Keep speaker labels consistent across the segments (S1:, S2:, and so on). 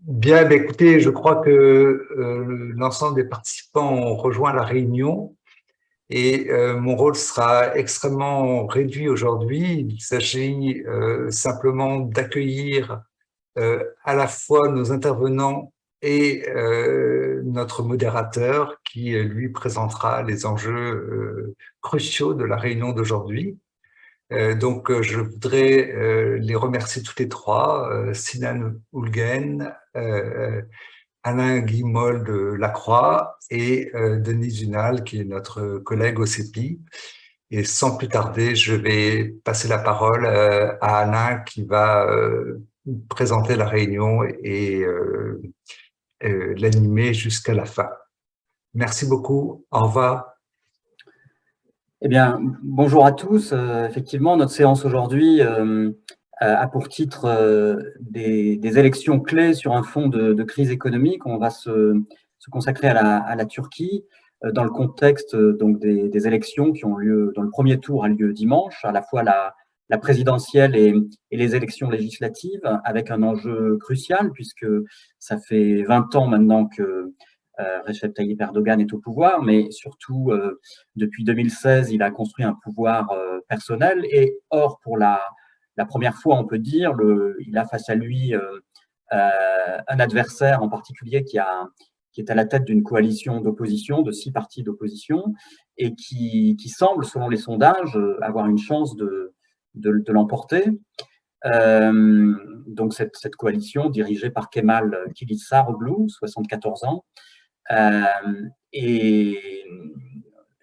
S1: Bien, écoutez, je crois que l'ensemble des participants ont rejoint la réunion et mon rôle sera extrêmement réduit aujourd'hui. Il s'agit simplement d'accueillir à la fois nos intervenants et notre modérateur qui, lui, présentera les enjeux cruciaux de la réunion d'aujourd'hui. Je voudrais les remercier tous les trois, Sinan Oulgen, Alain Guimol de Lacroix et Denise Zunal, qui est notre collègue au CEPI. Et sans plus tarder, je vais passer la parole à Alain qui va présenter la réunion et l'animer jusqu'à la fin. Merci beaucoup. Au revoir.
S2: Eh bien, bonjour à tous. Effectivement, notre séance aujourd'hui a pour titre des élections clés sur un fond de crise économique. On va se consacrer à la Turquie dans le contexte donc des élections qui ont lieu, dont le premier tour a lieu dimanche, à la fois la présidentielle et les élections législatives, avec un enjeu crucial puisque ça fait 20 ans maintenant que Recep Tayyip Erdogan est au pouvoir, mais surtout depuis 2016, il a construit un pouvoir personnel et or, pour la première fois, on peut dire, il a face à lui un adversaire en particulier qui est à la tête d'une coalition d'opposition, de 6 partis d'opposition, et qui semble, selon les sondages, avoir une chance de l'emporter. Donc cette coalition dirigée par Kemal Kılıçdaroğlu, 74 ans, et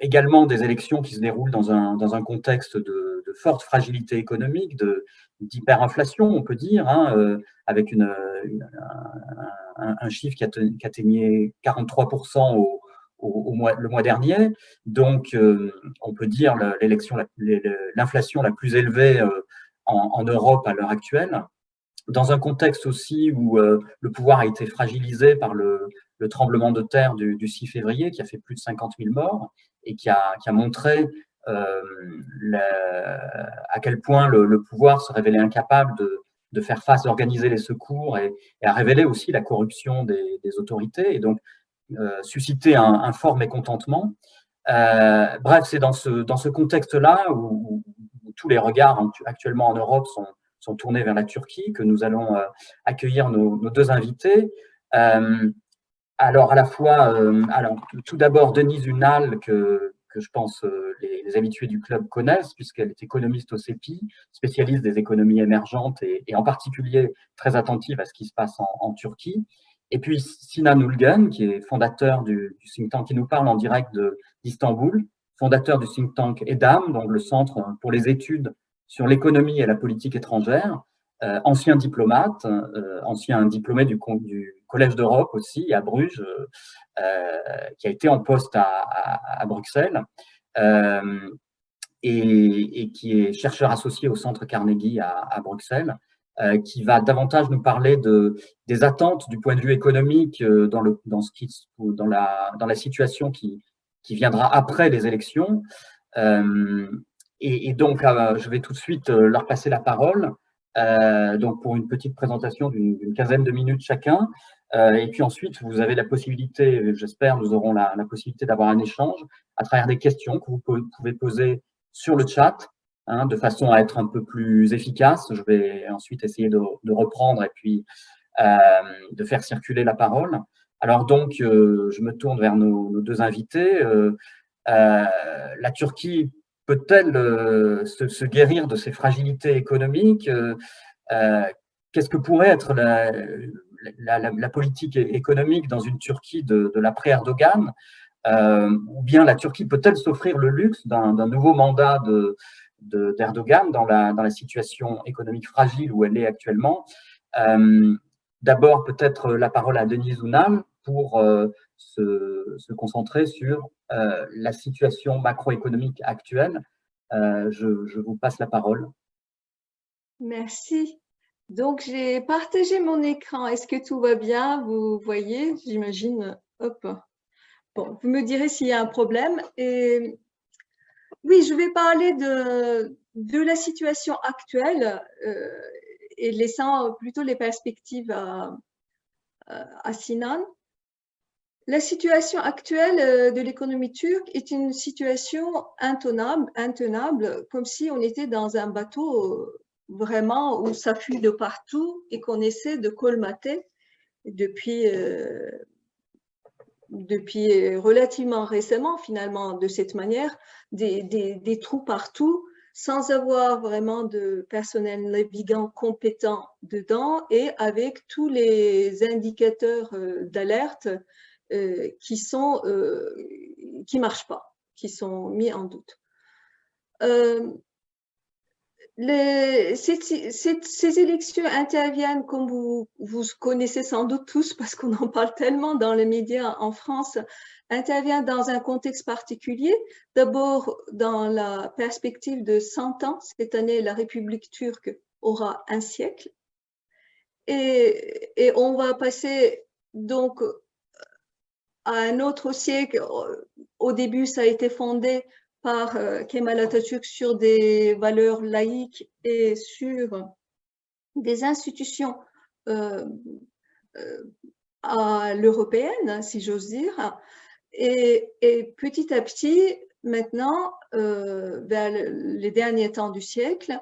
S2: également des élections qui se déroulent dans un contexte de forte fragilité économique, d'hyperinflation, on peut dire, avec un chiffre qui atteignait 43% le mois dernier. Donc, on peut dire l'inflation la plus élevée en Europe à l'heure actuelle, dans un contexte aussi où le pouvoir a été fragilisé par le tremblement de terre du 6 février, qui a fait plus de 50 000 morts et qui a montré à quel point le pouvoir se révélait incapable de faire face, d'organiser les secours et a révélé aussi la corruption des autorités, et donc susciter un fort mécontentement. Bref, c'est dans ce contexte-là où tous les regards actuellement en Europe sont tournés vers la Turquie, que nous allons accueillir nos deux invités. Alors, à la fois, tout d'abord, Denise Zunal, que je pense les habitués du club connaissent, puisqu'elle est économiste au CEPI, spécialiste des économies émergentes et en particulier très attentive à ce qui se passe en Turquie. Et puis Sinan Oulgen, qui est fondateur du think tank, qui nous parle en direct d'Istanbul, fondateur du think tank EDAM, donc le Centre pour les études sur l'économie et la politique étrangère, ancien diplomate, ancien diplômé du Collège d'Europe aussi, à Bruges, qui a été en poste à Bruxelles, et qui est chercheur associé au Centre Carnegie à Bruxelles, qui va davantage nous parler des attentes du point de vue économique dans la situation qui viendra après les élections. Et donc, je vais tout de suite leur passer la parole, donc pour une petite présentation d'une quinzaine de minutes chacun. Et puis ensuite, vous avez la possibilité, j'espère, nous aurons la possibilité d'avoir un échange à travers des questions que vous pouvez poser sur le chat, de façon à être un peu plus efficace. Je vais ensuite essayer de reprendre et puis de faire circuler la parole. Alors donc, je me tourne vers nos deux invités. La Turquie peut-elle se guérir de ses fragilités économiques? Qu'est-ce que pourrait être la politique économique dans une Turquie de l'après-Erdogan? Ou bien la Turquie peut-elle s'offrir le luxe d'un nouveau mandat d'Erdogan dans la situation économique fragile où elle est actuellement? D'abord, peut-être la parole à Denise Zunal pour se concentrer sur la situation macroéconomique actuelle. Je vous passe la parole.
S3: Merci. Donc, j'ai partagé mon écran. Est-ce que tout va bien? Vous voyez, j'imagine. Hop. Bon, vous me direz s'il y a un problème. Et oui, je vais parler de la situation actuelle et laissant plutôt les perspectives à Sinan. La situation actuelle de l'économie turque est une situation intenable, comme si on était dans un bateau vraiment où ça fuit de partout et qu'on essaie de colmater depuis relativement récemment, finalement, de cette manière, des trous partout, sans avoir vraiment de personnel navigant compétent dedans et avec tous les indicateurs d'alerte qui marchent pas, qui sont mis en doute. Ces élections interviennent, comme vous connaissez sans doute tous, parce qu'on en parle tellement dans les médias en France, interviennent dans un contexte particulier. D'abord, dans la perspective de 100 ans, cette année, la République turque aura un siècle. Et on va passer donc à un autre siècle. Au début, ça a été fondé par Kemal Atatürk sur des valeurs laïques et sur des institutions à l'européenne, si j'ose dire. Et petit à petit, maintenant, vers les derniers temps du siècle,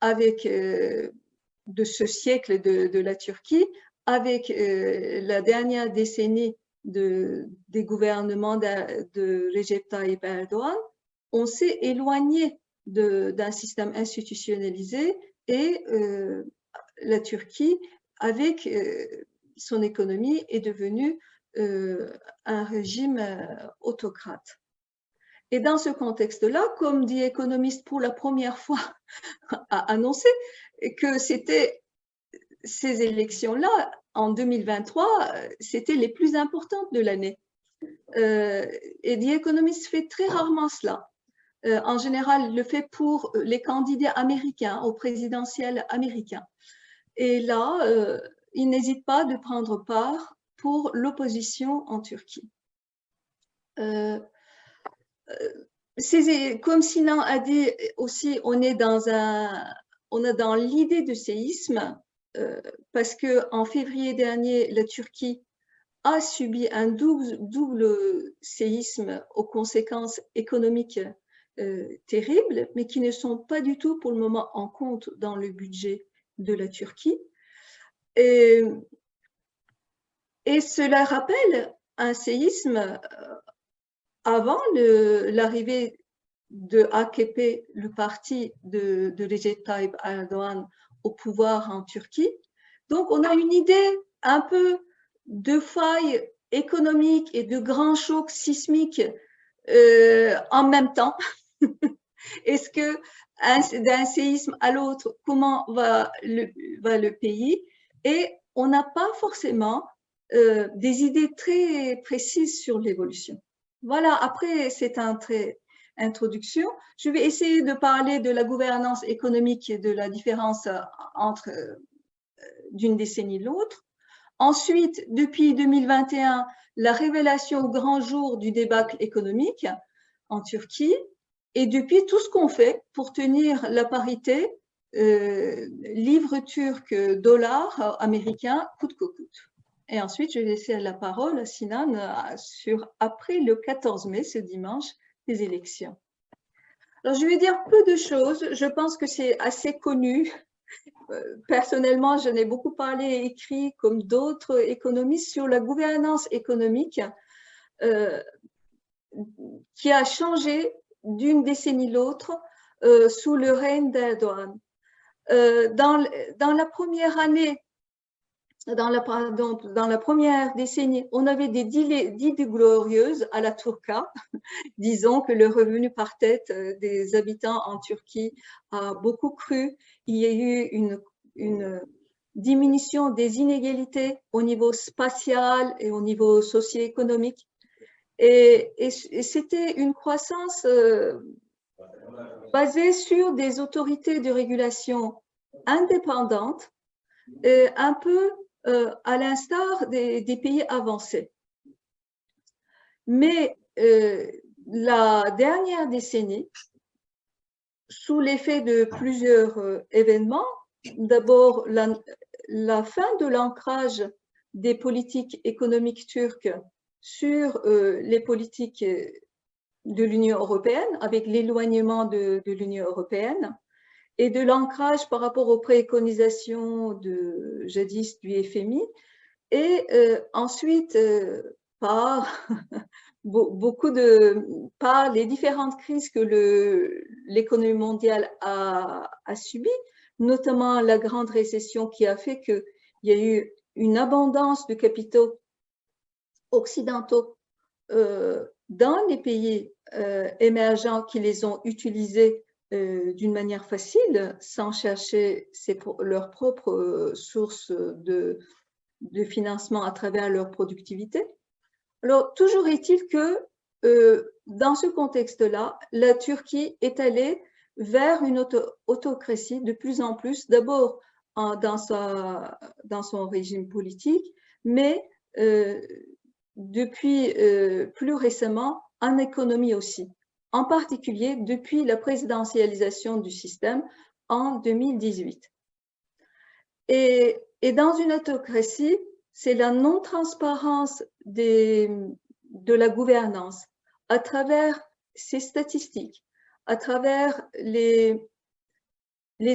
S3: avec de ce siècle de la Turquie, avec la dernière décennie des gouvernements de Recep Tayyip Erdoğan, on s'est éloigné d'un système institutionnalisé et la Turquie, avec son économie, est devenue un régime autocrate. Et dans ce contexte-là, comme The Economist pour la première fois a annoncé que c'était ces élections-là, en 2023, c'était les plus importantes de l'année. Et The Economist fait très rarement cela. En général, il le fait pour les candidats américains, au présidentiel américain. Et là, il n'hésite pas de prendre part pour l'opposition en Turquie. Comme Sinan a dit aussi, on est dans l'idée de séisme, parce qu'en février dernier, la Turquie a subi un double séisme aux conséquences économiques terribles, mais qui ne sont pas du tout pour le moment en compte dans le budget de la Turquie. Et cela rappelle un séisme avant l'arrivée de AKP, le parti de Recep Tayyip Erdoğan, au pouvoir en Turquie. Donc, on a une idée un peu de failles économiques et de grands chocs sismiques en même temps. Est-ce que d'un séisme à l'autre, comment va le pays? Et on n'a pas forcément des idées très précises sur l'évolution. Voilà, après cette introduction, je vais essayer de parler de la gouvernance économique et de la différence entre d'une décennie à l'autre. Ensuite, depuis 2021, la révélation au grand jour du débâcle économique en Turquie. Et depuis, tout ce qu'on fait pour tenir la parité livre turc, dollar américain, coûte que coûte. Et ensuite, je vais laisser la parole à Sinan sur après le 14 mai, ce dimanche, des élections. Alors, je vais dire peu de choses. Je pense que c'est assez connu. Personnellement, j'en ai beaucoup parlé et écrit, comme d'autres économistes, sur la gouvernance économique qui a changé d'une décennie à l'autre sous le règne d'Erdoğan. Dans la première année, dans la première décennie, on avait des idées glorieuses à la Turca. Disons que le revenu par tête des habitants en Turquie a beaucoup cru. Il y a eu une diminution des inégalités au niveau spatial et au niveau socio-économique. Et c'était une croissance basée sur des autorités de régulation indépendantes, un peu à l'instar des pays avancés. Mais la dernière décennie, sous l'effet de plusieurs événements, d'abord la fin de l'ancrage des politiques économiques turques sur les politiques de l'Union européenne, avec l'éloignement de l'Union européenne, et de l'ancrage par rapport aux préconisations de jadis du FMI, et ensuite par par les différentes crises que l'économie mondiale a subies, notamment la grande récession qui a fait qu'il y a eu une abondance de capitaux occidentaux dans les pays émergents qui les ont utilisés d'une manière facile, sans chercher leurs propres sources de financement à travers leur productivité. Alors, toujours est-il que dans ce contexte-là, la Turquie est allée vers une autocratie de plus en plus, d'abord dans son régime politique, mais depuis plus récemment en économie aussi, en particulier depuis la présidentialisation du système en 2018. Et dans une autocratie, c'est la non-transparence de la gouvernance à travers ces statistiques, à travers les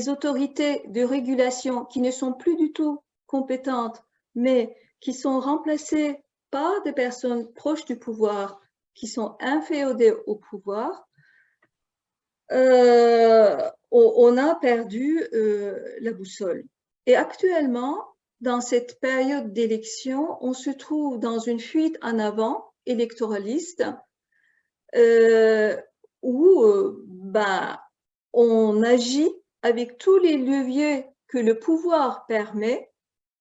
S3: autorités de régulation qui ne sont plus du tout compétentes, mais qui sont remplacées par des personnes proches du pouvoir, qui sont inféodées au pouvoir. On a perdu la boussole. Et actuellement, dans cette période d'élection, on se trouve dans une fuite en avant électoraliste où on agit avec tous les leviers que le pouvoir permet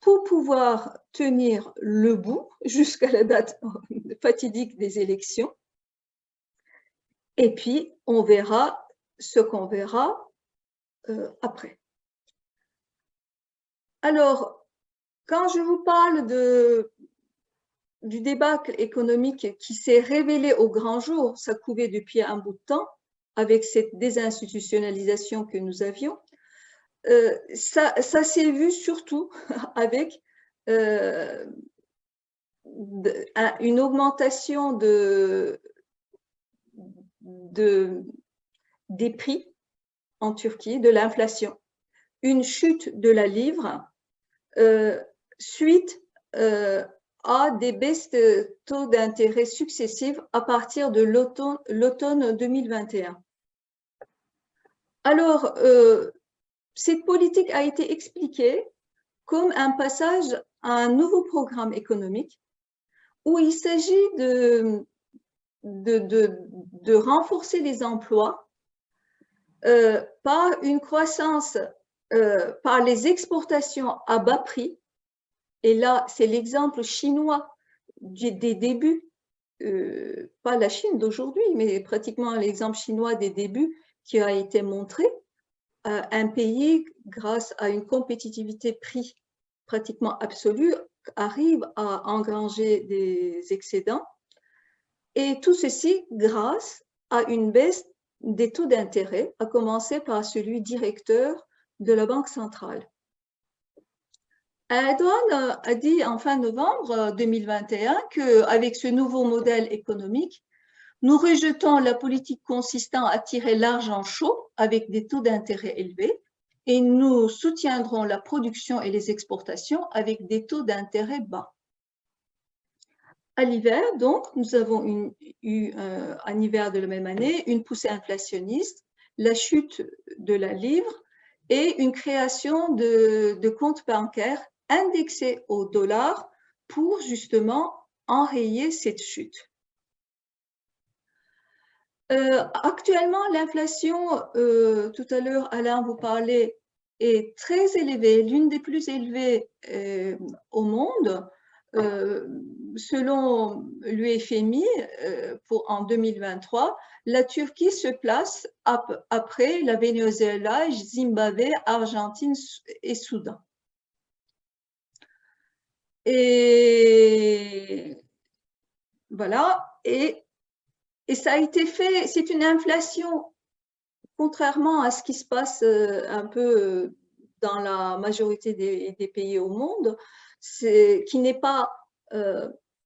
S3: pour pouvoir tenir le bout jusqu'à la date fatidique des élections. Et puis, on verra ce qu'on verra après. Alors, quand je vous parle du débâcle économique qui s'est révélé au grand jour, ça couvait depuis un bout de temps, avec cette désinstitutionnalisation que nous avions, ça s'est vu surtout avec une augmentation des prix en Turquie, de l'inflation, une chute de la livre suite à des baisses de taux d'intérêt successives à partir de l'automne 2021. Alors, cette politique a été expliquée comme un passage à un nouveau programme économique où il s'agit de renforcer les emplois par une croissance, par les exportations à bas prix. Et là, c'est l'exemple chinois des débuts, pas la Chine d'aujourd'hui, mais pratiquement l'exemple chinois des débuts qui a été montré. Un pays, grâce à une compétitivité prix pratiquement absolue, arrive à engranger des excédents. Et tout ceci grâce à une baisse des taux d'intérêt, à commencer par celui directeur de la Banque centrale. Erdogan a dit en fin novembre 2021 qu'avec ce nouveau modèle économique, nous rejetons la politique consistant à tirer l'argent chaud avec des taux d'intérêt élevés et nous soutiendrons la production et les exportations avec des taux d'intérêt bas. À l'hiver, donc, nous avons eu en hiver de la même année une poussée inflationniste, la chute de la livre et une création de comptes bancaires indexés au dollar pour justement enrayer cette chute. Actuellement, l'inflation, tout à l'heure, Alain vous parlait, est très élevée, l'une des plus élevées au monde. Selon l'UFMI, en 2023, la Turquie se place après la Venezuela, Zimbabwe, Argentine et Soudan. Et voilà, et ça a été fait, c'est une inflation, contrairement à ce qui se passe un peu dans la majorité des pays au monde, qui n'est pas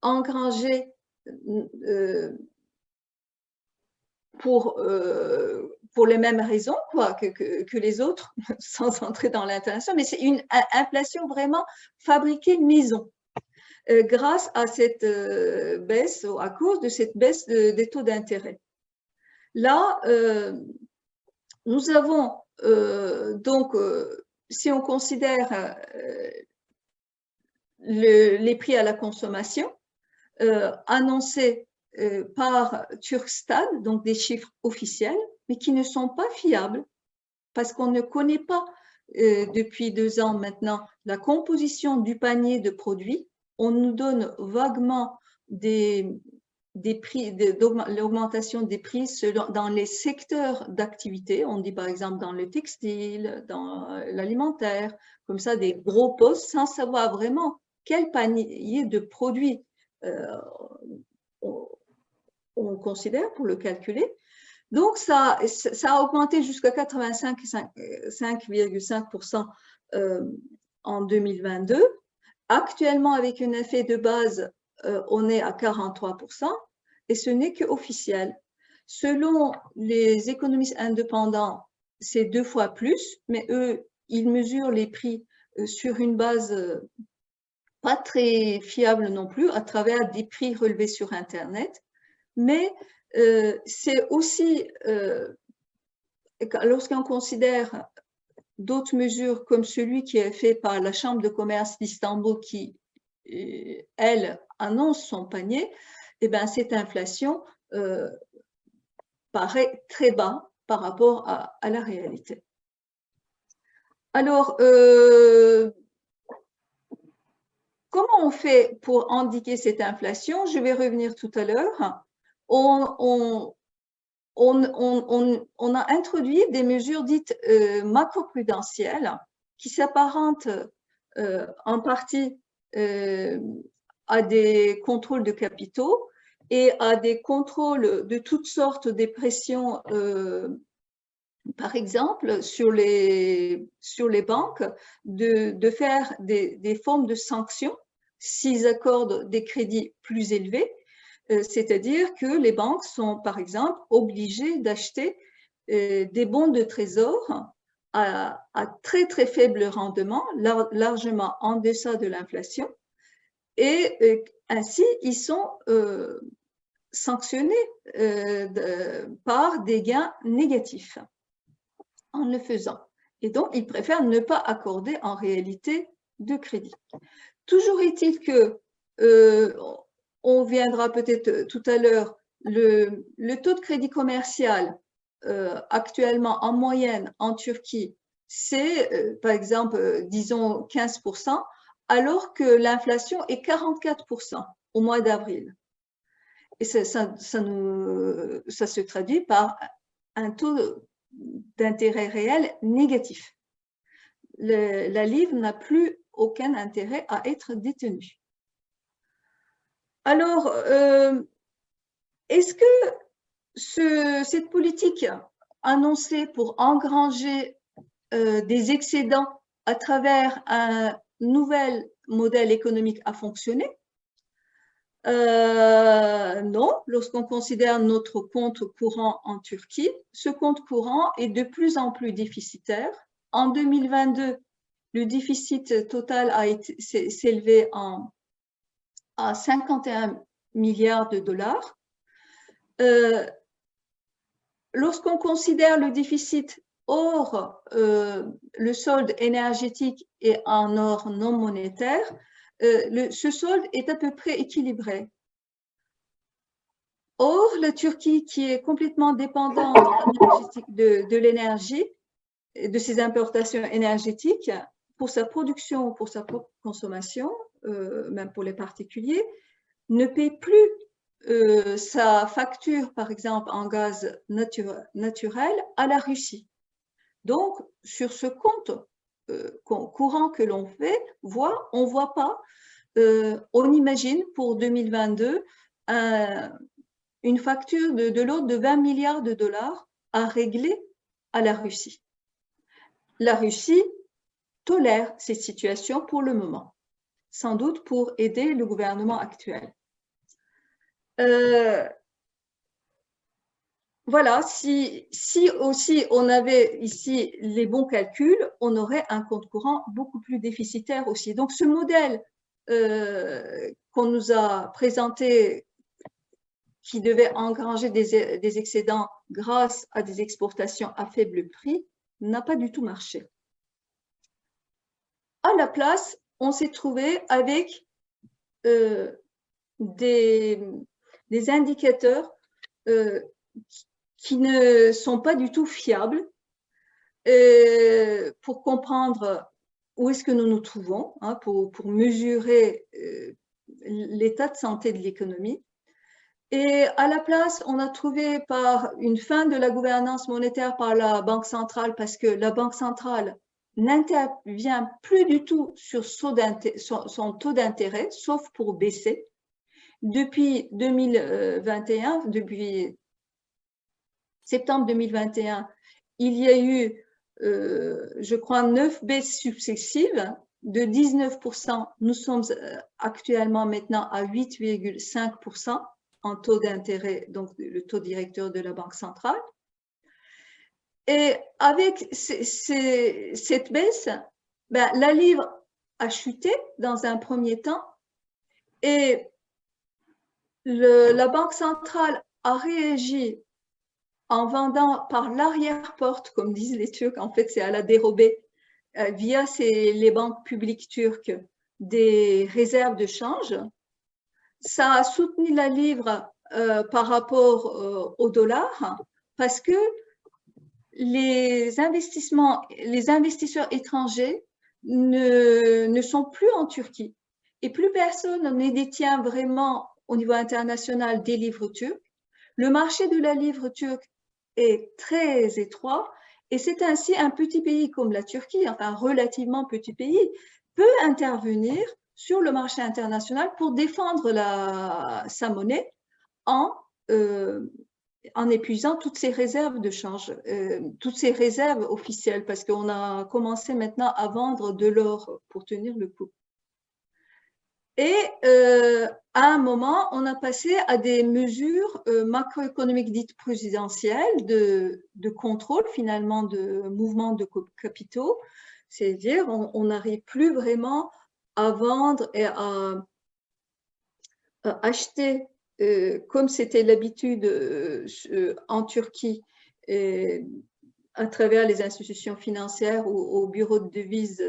S3: engrangé pour les mêmes raisons quoi, que les autres, sans entrer dans l'international, mais c'est une inflation vraiment fabriquée maison, grâce à cette baisse, à cause de cette baisse des taux d'intérêt. Là, nous avons donc, si on considère les prix à la consommation annoncés par Turkstad, donc des chiffres officiels, mais qui ne sont pas fiables parce qu'on ne connaît pas depuis 2 ans maintenant la composition du panier de produits. On nous donne vaguement des prix, l'augmentation des prix dans les secteurs d'activité. On dit par exemple dans le textile, dans l'alimentaire, comme ça des gros postes sans savoir vraiment quel panier de produits on considère pour le calculer. Donc, ça a augmenté jusqu'à 85,5% en 2022. Actuellement, avec un effet de base, on est à 43% et ce n'est qu'officiel. Selon les économistes indépendants, c'est 2 fois plus, mais eux, ils mesurent les prix sur une base pas très fiable non plus, à travers des prix relevés sur Internet. Mais c'est aussi, lorsqu'on considère d'autres mesures comme celui qui est fait par la Chambre de commerce d'Istanbul qui, elle, annonce son panier, eh bien, cette inflation paraît très bas par rapport à la réalité. Alors, comment on fait pour endiguer cette inflation? Je vais revenir tout à l'heure. On a introduit des mesures dites macroprudentielles qui s'apparentent en partie à des contrôles de capitaux et à des contrôles de toutes sortes de pressions, par exemple sur les banques, de faire des formes de sanctions s'ils accordent des crédits plus élevés. C'est-à-dire que les banques sont, par exemple, obligées d'acheter des bons de trésor à très, très faible rendement, largement en deçà de l'inflation. Et ainsi, ils sont sanctionnés par des gains négatifs en le faisant. Et donc, ils préfèrent ne pas accorder en réalité de crédit. Toujours est-il que on viendra peut-être tout à l'heure, le taux de crédit commercial actuellement en moyenne en Turquie, c'est par exemple, disons 15%, alors que l'inflation est 44% au mois d'avril. Et ça se traduit par un taux d'intérêt réel négatif. La livre n'a plus aucun intérêt à être détenue. Alors, est-ce que cette politique annoncée pour engranger des excédents à travers un nouvel modèle économique a fonctionné? Non, lorsqu'on considère notre compte courant en Turquie, ce compte courant est de plus en plus déficitaire. En 2022, le déficit total s'est élevé à 51 milliards de dollars. Lorsqu'on considère le déficit hors le solde énergétique et en hors non monétaire, ce solde est à peu près équilibré. Or, la Turquie, qui est complètement dépendante de l'énergie, de ses importations énergétiques, pour sa production ou pour sa propre consommation, même pour les particuliers, ne paie plus sa facture, par exemple, en gaz naturel à la Russie. Donc, sur ce compte courant que l'on fait, on ne voit pas, on imagine pour 2022 une facture de l'ordre de 20 milliards de dollars à régler à la Russie. La Russie tolère cette situation pour le moment, sans doute pour aider le gouvernement actuel. Voilà, si aussi on avait ici les bons calculs, on aurait un compte courant beaucoup plus déficitaire aussi. Donc ce modèle qu'on nous a présenté, qui devait engranger des excédents grâce à des exportations à faible prix, n'a pas du tout marché. À la place, on s'est trouvé avec des indicateurs qui ne sont pas du tout fiables pour comprendre où est-ce que nous nous trouvons, hein, pour mesurer l'état de santé de l'économie. Et à la place, on a trouvé par une fin de la gouvernance monétaire par la Banque centrale, parce que la Banque centrale n'intervient plus du tout sur son taux d'intérêt, sauf pour baisser. Depuis 2021, depuis septembre 2021, il y a eu, je crois, 9 baisses successives de 19%. Nous sommes actuellement maintenant à 8,5% en taux d'intérêt, donc le taux directeur de la Banque centrale. Et avec cette baisse, ben, la livre a chuté dans un premier temps et la Banque centrale a réagi en vendant par l'arrière-porte, comme disent les Turcs, en fait c'est à la dérobée, via les banques publiques turques, des réserves de change. Ça a soutenu la livre par rapport au dollar, parce que les investisseurs étrangers ne sont plus en Turquie et plus personne ne détient vraiment au niveau international des livres turcs. Le marché de la livre turque est très étroit et c'est ainsi un petit pays comme la Turquie, enfin un relativement petit pays, peut intervenir sur le marché international pour défendre sa monnaie en épuisant toutes ces réserves de change, toutes ces réserves officielles, parce qu'on a commencé maintenant à vendre de l'or pour tenir le coup. Et à un moment, on a passé à des mesures macroéconomiques dites prudentielles de contrôle finalement de mouvements de capitaux, c'est-à-dire on n'arrive plus vraiment à vendre et à acheter comme c'était l'habitude en Turquie à travers les institutions financières ou au bureau de devises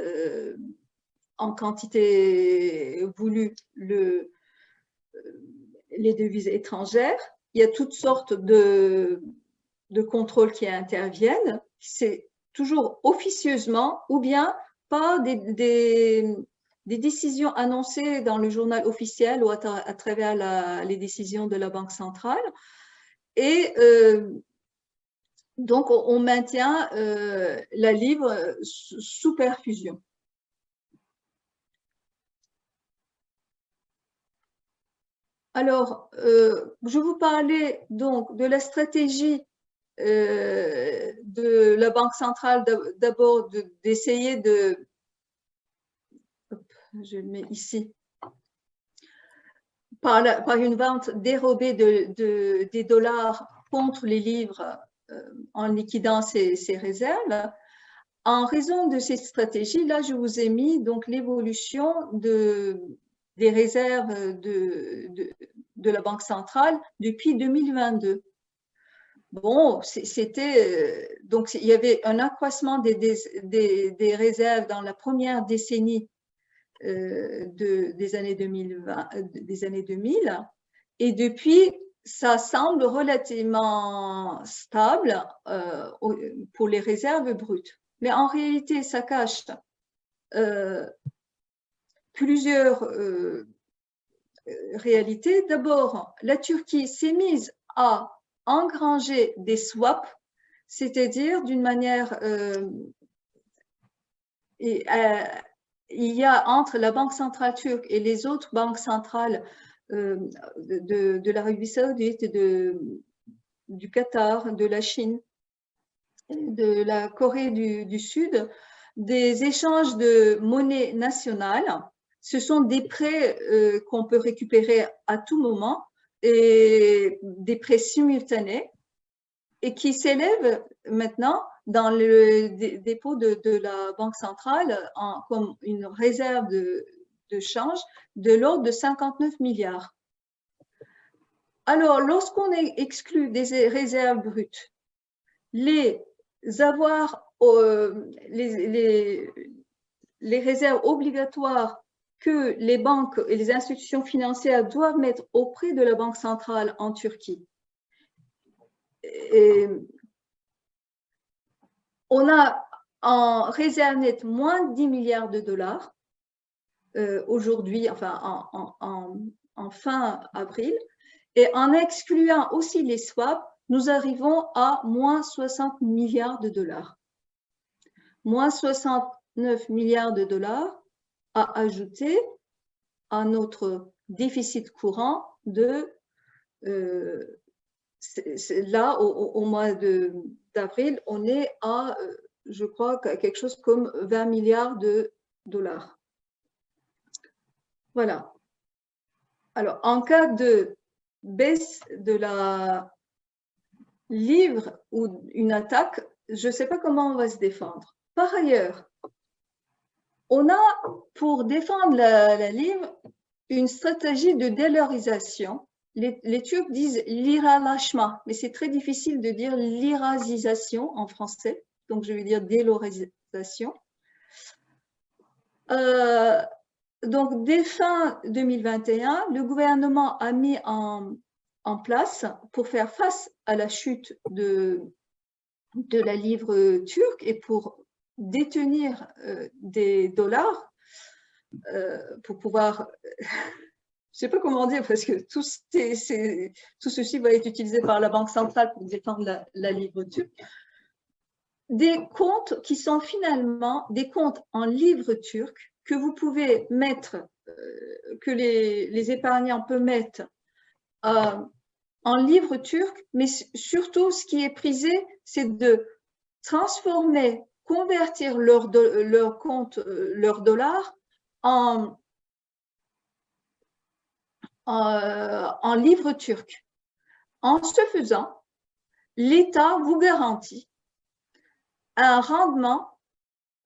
S3: en quantité voulue les devises étrangères. Il y a toutes sortes de contrôles qui interviennent. C'est toujours officieusement ou bien par des décisions annoncées dans le journal officiel ou à travers les décisions de la Banque centrale. Et donc, on maintient la livre sous perfusion. Alors, je vous parlais donc de la stratégie de la Banque centrale, d'abord d'essayer de… Je le mets ici. Par une vente dérobée des dollars contre les livres en liquidant ces réserves. En raison de cette stratégie, là, je vous ai mis donc l'évolution des réserves de la Banque centrale depuis 2022. Bon, donc il y avait un accroissement des réserves dans la première décennie des années 2000, et depuis, ça semble relativement stable pour les réserves brutes. Mais en réalité, ça cache plusieurs réalités. D'abord, la Turquie s'est mise à engranger des swaps, c'est-à-dire d'une manière… il y a entre la Banque centrale turque et les autres banques centrales de l'Arabie saoudite, du Qatar, de la Chine, de la Corée du Sud, des échanges de monnaie nationale. Ce sont des prêts qu'on peut récupérer à tout moment et des prêts simultanés et qui s'élèvent maintenant dans le dépôt de la Banque centrale comme une réserve de change de l'ordre de 59 milliards. Alors, lorsqu'on exclut des réserves brutes, les avoirs, les réserves obligatoires que les banques et les institutions financières doivent mettre auprès de la Banque centrale en Turquie, et on a en réserve nette moins de 10 milliards de dollars aujourd'hui, enfin en fin avril, et en excluant aussi les swaps, nous arrivons à moins 60 milliards de dollars. Moins 69 milliards de dollars à ajouter à notre déficit courant de là, au mois d'avril, on est à, je crois, quelque chose comme 20 milliards de dollars. Voilà. Alors, en cas de baisse de la livre ou une attaque, je ne sais pas comment on va se défendre. Par ailleurs, on a, pour défendre la livre, une stratégie de délarisation. Les Turcs disent liralaşma, mais c'est très difficile de dire lirasisation en français, donc je vais dire délarisation. Donc, dès fin 2021, le gouvernement a mis en place, pour faire face à la chute de la livre turque et pour détenir des dollars, pour pouvoir... Je ne sais pas comment dire, parce que tout ceci va être utilisé par la Banque centrale pour défendre la livre turque. Des comptes qui sont finalement des comptes en livre turc que vous pouvez mettre, que les épargnants peuvent mettre en livre turc, mais surtout ce qui est prisé, c'est de transformer, convertir leur compte, leur dollar en livre turc. En ce faisant, l'État vous garantit un rendement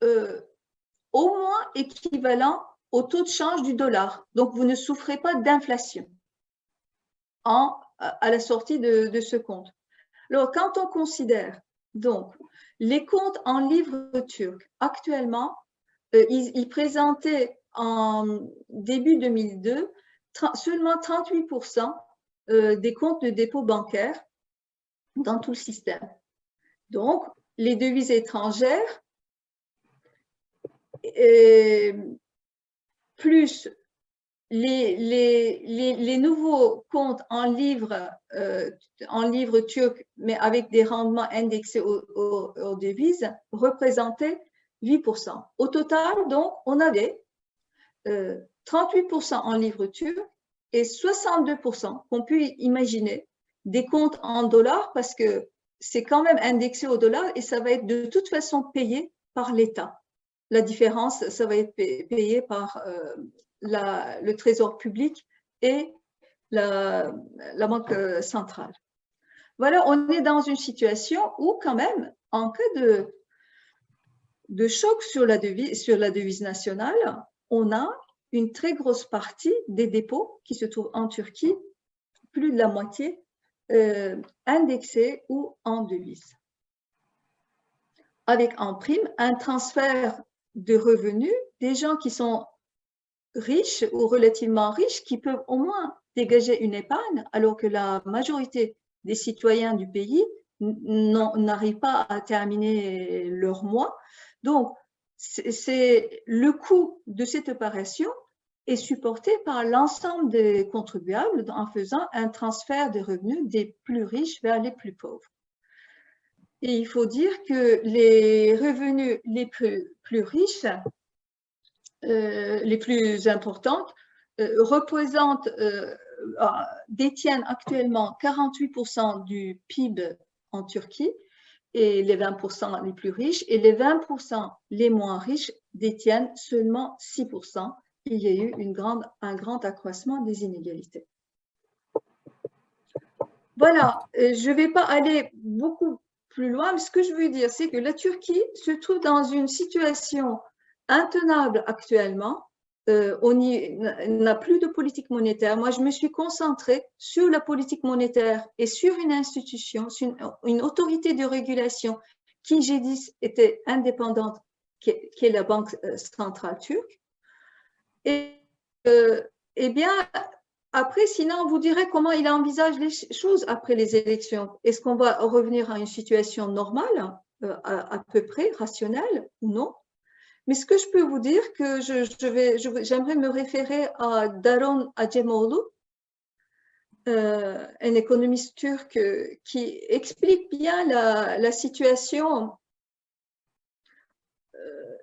S3: au moins équivalent au taux de change du dollar. Donc, vous ne souffrez pas d'inflation à la sortie de ce compte. Alors, quand on considère donc les comptes en livre turc, actuellement, ils présentaient en début 2002 seulement 38% des comptes de dépôt bancaire dans tout le système. Donc, les devises étrangères, plus les nouveaux comptes en livres turcs, mais avec des rendements indexés aux devises, représentaient 8%. Au total, donc, on avait 38% en livres turcs et 62% qu'on peut imaginer des comptes en dollars, parce que c'est quand même indexé au dollar et ça va être de toute façon payé par l'État. La différence, ça va être payé par le Trésor public et la Banque centrale. Voilà, on est dans une situation où quand même, en cas de choc sur la devise nationale, on a une très grosse partie des dépôts qui se trouvent en Turquie, plus de la moitié, indexés ou en devise. Avec en prime un transfert de revenus des gens qui sont riches ou relativement riches, qui peuvent au moins dégager une épargne, alors que la majorité des citoyens du pays n'arrivent pas à terminer leur mois. Donc, le coût de cette opération est supporté par l'ensemble des contribuables en faisant un transfert de revenus des plus riches vers les plus pauvres. Et il faut dire que les revenus les plus riches, les plus importantes, détiennent actuellement 48% du PIB en Turquie, et les 20% les plus riches, et les 20% les moins riches détiennent seulement 6%. Il y a eu un grand accroissement des inégalités. Voilà, je ne vais pas aller beaucoup plus loin, mais ce que je veux dire, c'est que la Turquie se trouve dans une situation intenable actuellement. On n'a plus de politique monétaire. Moi, je me suis concentrée sur la politique monétaire et sur une institution, sur une autorité de régulation qui, j'ai dit, était indépendante, qui est la Banque centrale turque. Et bien, après, sinon, on vous dirait comment il envisage les choses après les élections. Est-ce qu'on va revenir à une situation normale, à peu près rationnelle ou non? Mais ce que je peux vous dire, que j'aimerais me référer à Daron Acemoğlu, un économiste turc qui explique bien la situation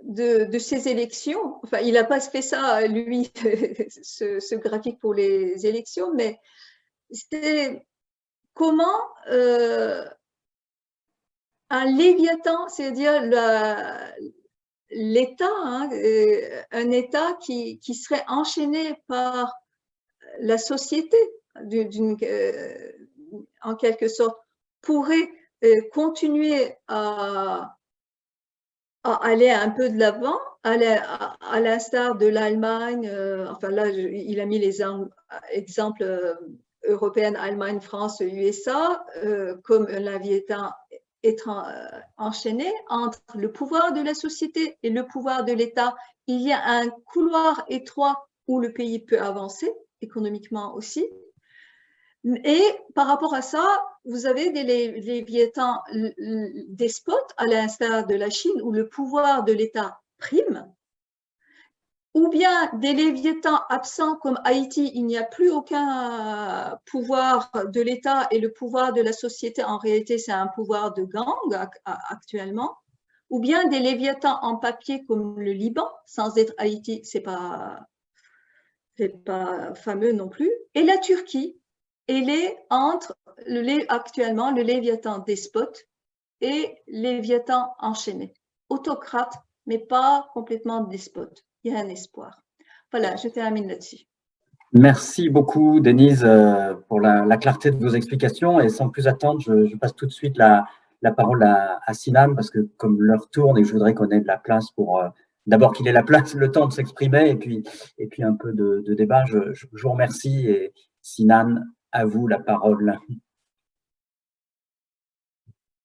S3: de ces élections. Enfin, il n'a pas fait ça, lui, ce graphique pour les élections, mais c'est comment un léviathan, c'est-à-dire l'État, un État qui serait enchaîné par la société, en quelque sorte, pourrait continuer à aller un peu de l'avant, à l'instar de l'Allemagne. Enfin là, il a mis les exemples européens, Allemagne, France, USA, comme un léviathan enchaîné entre le pouvoir de la société et le pouvoir de l'État. Il y a un couloir étroit où le pays peut avancer, économiquement aussi. Et par rapport à ça, vous avez des léviathans despotes, à l'instar de la Chine, où le pouvoir de l'État prime, ou bien des léviathans absents comme Haïti, il n'y a plus aucun pouvoir de l'État et le pouvoir de la société, en réalité, c'est un pouvoir de gang actuellement, ou bien des léviathans en papier comme le Liban, sans être Haïti, c'est pas fameux non plus, et la Turquie, elle est entre actuellement le léviathan despote et léviathan enchaîné, autocrate, mais pas complètement despote. Il y a un espoir. Voilà, je termine là-dessus.
S2: Merci beaucoup, Denise, pour la clarté de vos explications. Et sans plus attendre, je passe tout de suite la parole à Sinan, parce que comme l'heure tourne et je voudrais qu'on ait de la place pour, d'abord qu'il ait la place, le temps de s'exprimer, et puis un peu de débat. Je vous remercie. Et Sinan, à vous la parole.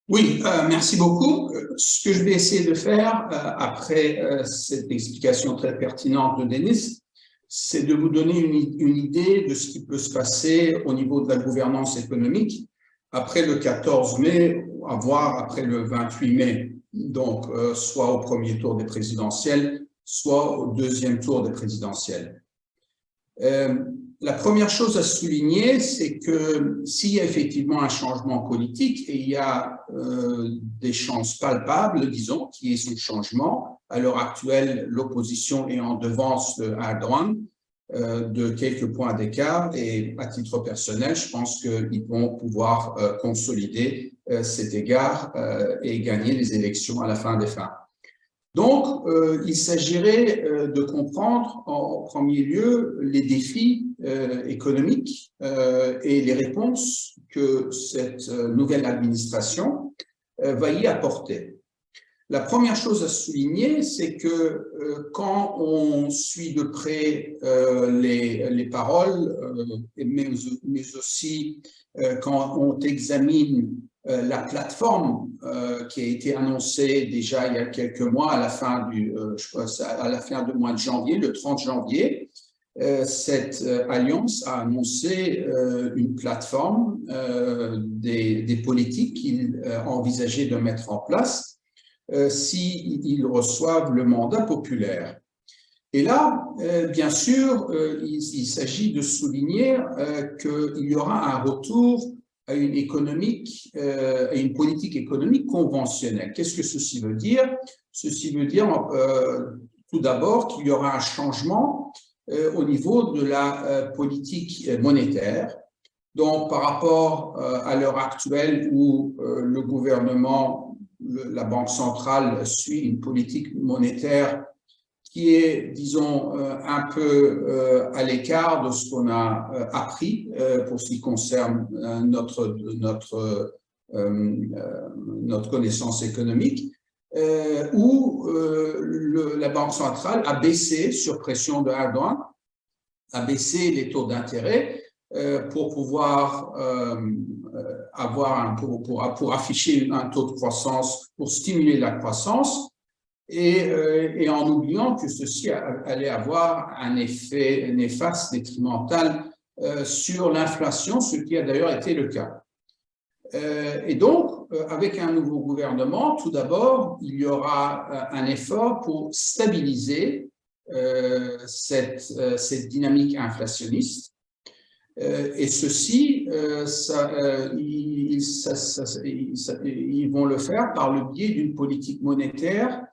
S4: Oui, merci beaucoup. Ce que je vais essayer de faire après cette explication très pertinente de Denise, c'est de vous donner une idée de ce qui peut se passer au niveau de la gouvernance économique après le 14 mai, voire après le 28 mai, donc soit au premier tour des présidentielles, soit au deuxième tour des présidentielles. La première chose à souligner, c'est que s'il y a effectivement un changement politique, et il y a des chances palpables, disons, qu'il y ait ce changement, à l'heure actuelle, l'opposition est en devance de Erdogan de quelques points d'écart, et à titre personnel, je pense qu'ils vont pouvoir consolider cet égard et gagner les élections à la fin des fins. Donc, il s'agirait de comprendre en premier lieu les défis économiques et les réponses que cette nouvelle administration va y apporter. La première chose à souligner, c'est que quand on suit de près les paroles, mais aussi quand on examine la plateforme qui a été annoncée déjà il y a quelques mois, à la fin du mois de janvier, le 30 janvier, cette alliance a annoncé une plateforme des politiques qu'il envisageait de mettre en place s'ils reçoivent le mandat populaire. Et là, bien sûr, il s'agit de souligner qu'il y aura un retour à une politique économique conventionnelle. Qu'est-ce que ceci veut dire? Ceci veut dire tout d'abord qu'il y aura un changement au niveau de la politique monétaire. Donc, par rapport à l'heure actuelle où le gouvernement la Banque centrale suit une politique monétaire qui est, disons, un peu à l'écart de ce qu'on a appris pour ce qui concerne notre connaissance économique, où la Banque centrale a baissé, sur pression de Erdogan, a baissé les taux d'intérêt pour pouvoir pour afficher un taux de croissance, pour stimuler la croissance, et en oubliant que ceci allait avoir un effet néfaste, détrimental sur l'inflation, ce qui a d'ailleurs été le cas. Et donc, avec un nouveau gouvernement, tout d'abord, il y aura un effort pour stabiliser cette dynamique inflationniste. Et ceci, ils vont le faire par le biais d'une politique monétaire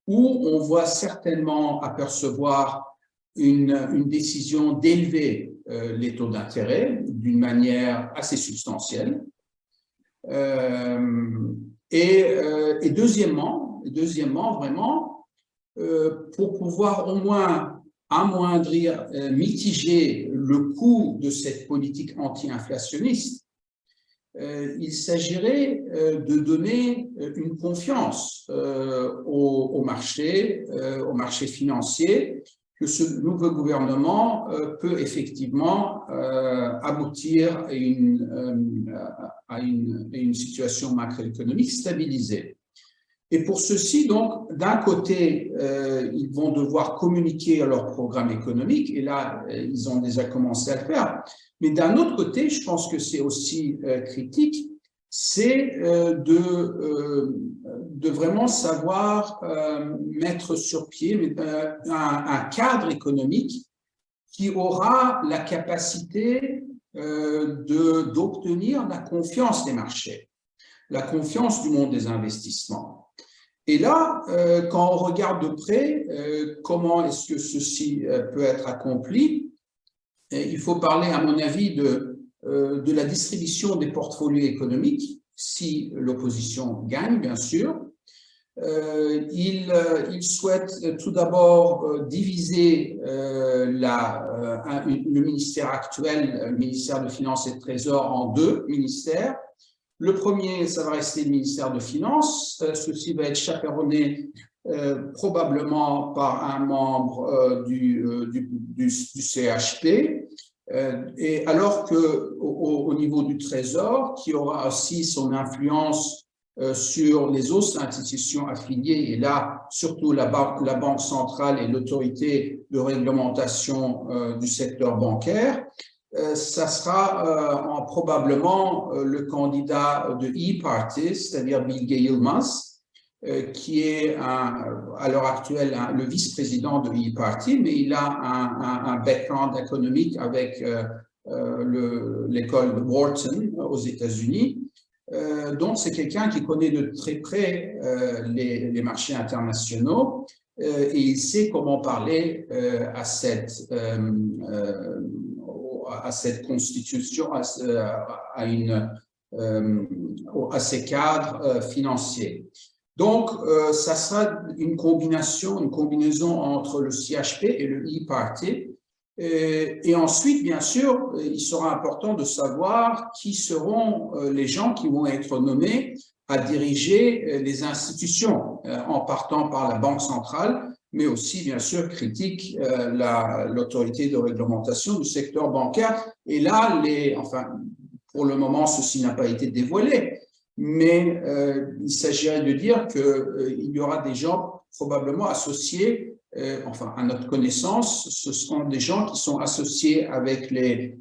S4: où on va certainement apercevoir une décision d'élever les taux d'intérêt d'une manière assez substantielle. Et deuxièmement, vraiment, pour pouvoir au moins amoindrir, mitiger le coût de cette politique anti-inflationniste, il s'agirait de donner une confiance au marché financier, que ce nouveau gouvernement peut effectivement aboutir à une situation macroéconomique stabilisée. Et pour ceci, donc, d'un côté, ils vont devoir communiquer leur programme économique, et là, ils ont déjà commencé à le faire. Mais d'un autre côté, je pense que c'est aussi critique, c'est de vraiment savoir mettre sur pied un cadre économique qui aura la capacité d'obtenir la confiance des marchés, la confiance du monde des investissements. Et là, quand on regarde de près comment est-ce que ceci peut être accompli, il faut parler, à mon avis, de la distribution des portfolios économiques, si l'opposition gagne, bien sûr. Il souhaite tout d'abord diviser le ministère actuel, le ministère de Finances et de Trésor, en deux ministères. Le premier, ça va rester le ministère de Finances. Ceci va être chaperonné probablement par un membre du CHP. Et alors qu'au niveau du Trésor, qui aura aussi son influence sur les autres institutions affiliées, et là, surtout la Banque centrale et l'autorité de réglementation du secteur bancaire, ça sera probablement le candidat de E-Party, c'est-à-dire Bilge Yilmaz, qui est à l'heure actuelle le vice-président de E-Party, mais il a un background économique avec l'école de Wharton aux États-Unis. Donc, c'est quelqu'un qui connaît de très près les marchés internationaux et il sait comment parler à cette constitution, à ces cadres financiers. Donc, ça sera une combinaison entre le CHP et le E-Party. Et ensuite, bien sûr, il sera important de savoir qui seront les gens qui vont être nommés à diriger les institutions, en partant par la Banque centrale, mais aussi, bien sûr, critique l'autorité de réglementation du secteur bancaire. Et là, pour le moment, ceci n'a pas été dévoilé, mais il s'agirait de dire qu'il y aura des gens probablement associés, à notre connaissance, ce sont des gens qui sont associés avec les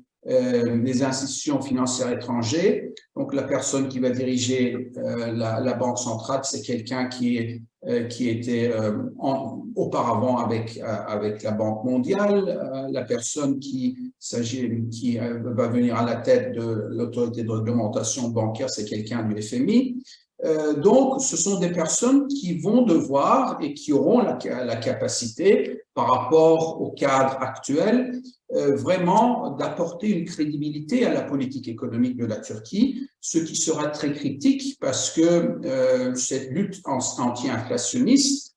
S4: institutions financières étrangères. Donc, la personne qui va diriger la Banque centrale, c'est quelqu'un qui était auparavant avec la Banque mondiale. La personne qui va venir à la tête de l'autorité de réglementation bancaire, c'est quelqu'un du FMI. Donc, ce sont des personnes qui vont devoir et qui auront la capacité, par rapport au cadre actuel, vraiment d'apporter une crédibilité à la politique économique de la Turquie, ce qui sera très critique parce que cette lutte anti-inflationniste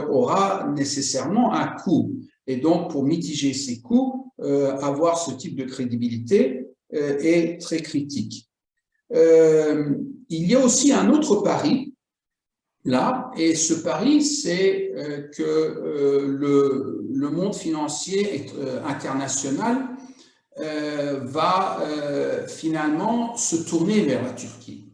S4: aura nécessairement un coût. Et donc, pour mitiger ces coûts, avoir ce type de crédibilité est très critique. Il y a aussi un autre pari, là, et ce pari, c'est que le monde financier international va finalement se tourner vers la Turquie.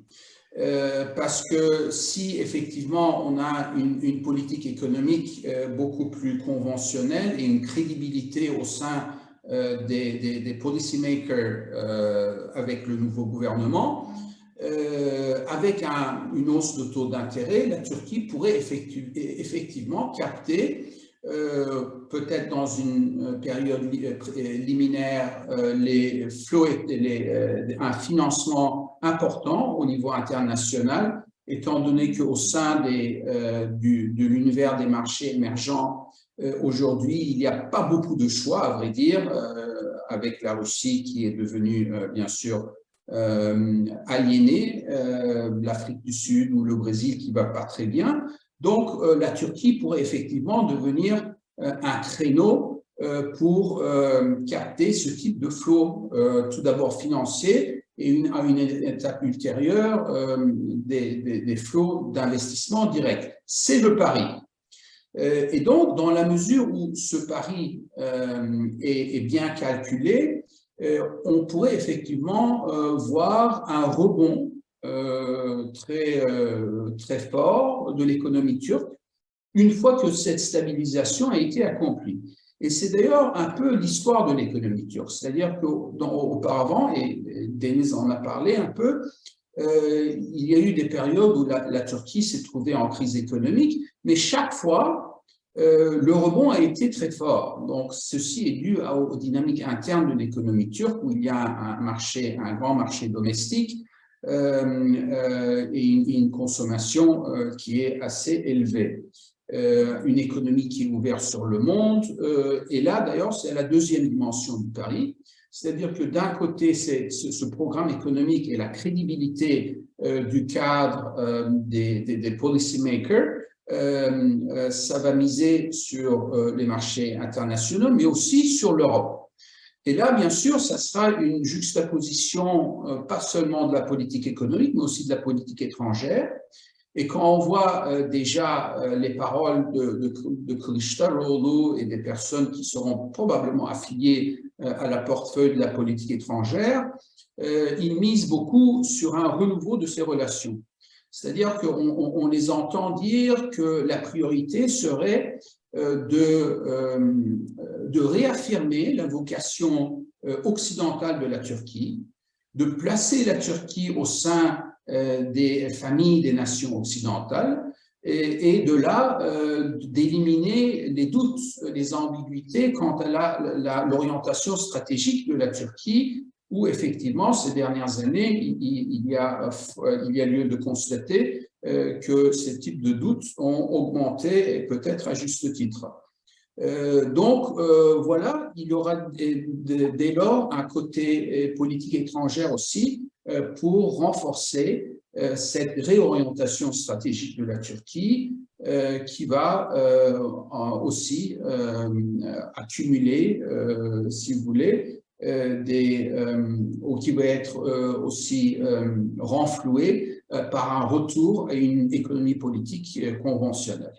S4: Parce que si effectivement on a une politique économique beaucoup plus conventionnelle et une crédibilité au sein des policymakers avec le nouveau gouvernement, avec une hausse de taux d'intérêt, la Turquie pourrait effectivement capter peut-être dans une période liminaire les flots, un financement important au niveau international, étant donné qu'au sein de l'univers des marchés émergents, aujourd'hui, il n'y a pas beaucoup de choix, à vrai dire, avec la Russie qui est devenue, bien sûr, aliénée, l'Afrique du Sud ou le Brésil qui ne va pas très bien. Donc, la Turquie pourrait effectivement devenir un créneau pour capter ce type de flot, tout d'abord financier et à une étape ultérieure, des flots d'investissement direct. C'est le pari. Et donc, dans la mesure où ce pari est bien calculé, on pourrait effectivement voir un rebond très fort de l'économie turque une fois que cette stabilisation a été accomplie. Et c'est d'ailleurs un peu l'histoire de l'économie turque, c'est-à-dire qu'auparavant, et Deniz en a parlé un peu, il y a eu des périodes où la Turquie s'est trouvée en crise économique, mais chaque fois, le rebond a été très fort. Donc, ceci est dû aux dynamiques internes de l'économie turque, où il y a un grand marché domestique, et une consommation qui est assez élevée. Une économie qui est ouverte sur le monde. Et là, d'ailleurs, c'est la deuxième dimension du pari. C'est-à-dire que d'un côté, c'est ce programme économique et la crédibilité du cadre des policymakers. Ça va miser sur les marchés internationaux, mais aussi sur l'Europe. Et là, bien sûr, ça sera une juxtaposition pas seulement de la politique économique, mais aussi de la politique étrangère. Et quand on voit déjà les paroles de Kılıçdaroğlu et des personnes qui seront probablement affiliées à la portefeuille de la politique étrangère, ils misent beaucoup sur un renouveau de ces relations. C'est-à-dire qu'on les entend dire que la priorité serait de réaffirmer la vocation occidentale de la Turquie, de placer la Turquie au sein des familles des nations occidentales et de là d'éliminer les doutes, les ambiguïtés quant à l'orientation stratégique de la Turquie, où effectivement ces dernières années il y a lieu de constater que ces types de doutes ont augmenté, et peut-être à juste titre. Donc, voilà, il y aura dès lors un côté politique étrangère aussi pour renforcer cette réorientation stratégique de la Turquie qui va aussi accumuler, si vous voulez, ou qui va être aussi renfloué par un retour à une économie politique conventionnelle.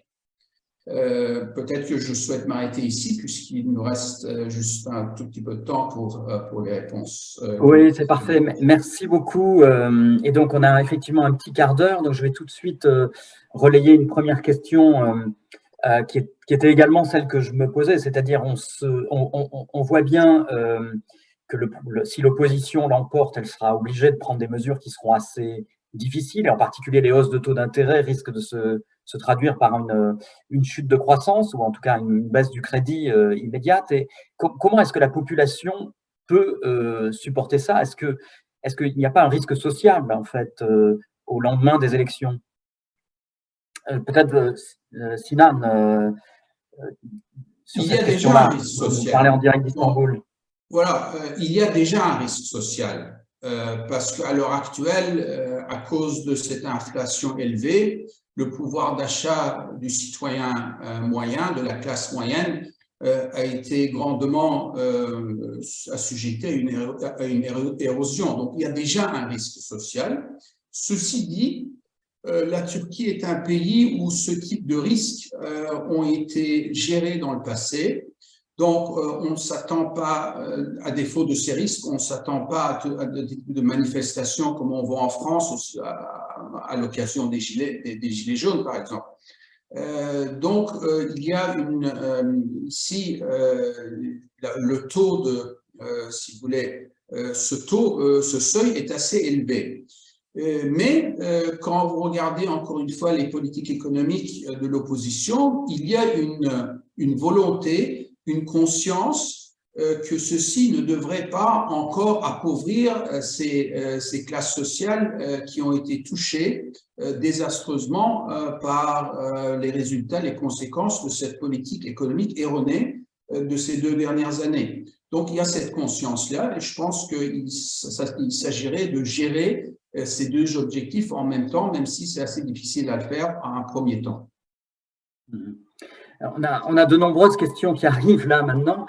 S4: Peut-être que je souhaite m'arrêter ici puisqu'il nous reste juste un tout petit peu de temps pour les réponses.
S2: Oui, c'est parfait. Merci beaucoup. Et donc, on a effectivement un petit quart d'heure. Donc, je vais tout de suite relayer une première question qui était également celle que je me posais. C'est-à-dire, on voit bien que si l'opposition l'emporte, elle sera obligée de prendre des mesures qui seront assez difficiles. Et en particulier, les hausses de taux d'intérêt risquent de se traduire par une chute de croissance ou en tout cas une baisse du crédit immédiate. Et comment est-ce que la population peut supporter ça? Est-ce qu'il n'y a pas un risque social en fait au lendemain des élections? Peut-être Sinan, sur
S4: il y a
S2: cette
S4: déjà un
S2: question-là,
S4: risque
S2: vous
S4: social.
S2: parlez en direct d'Istanbul.
S4: Voilà, il y a déjà un risque social. parce qu'à l'heure actuelle, à cause de cette inflation élevée, le pouvoir d'achat du citoyen moyen, de la classe moyenne, a été grandement assujetti à une érosion. Donc, il y a déjà un risque social. Ceci dit, la Turquie est un pays où ce type de risques ont été gérés dans le passé. Donc, on ne s'attend pas, à défaut de ces risques, on ne s'attend pas à de manifestations comme on voit en France à l'occasion des gilets jaunes, par exemple. Donc, il y a ici le taux de, si vous voulez, ce seuil est assez élevé. Mais quand vous regardez encore une fois les politiques économiques de l'opposition, il y a une volonté, une conscience que ceci ne devrait pas encore appauvrir ces classes sociales qui ont été touchées désastreusement par les résultats, les conséquences de cette politique économique erronée de ces 2 dernières années. Donc, il y a cette conscience-là et je pense qu'il s'agirait de gérer ces 2 objectifs en même temps, même si c'est assez difficile à le faire à un premier temps.
S2: Alors, on a de nombreuses questions qui arrivent là maintenant.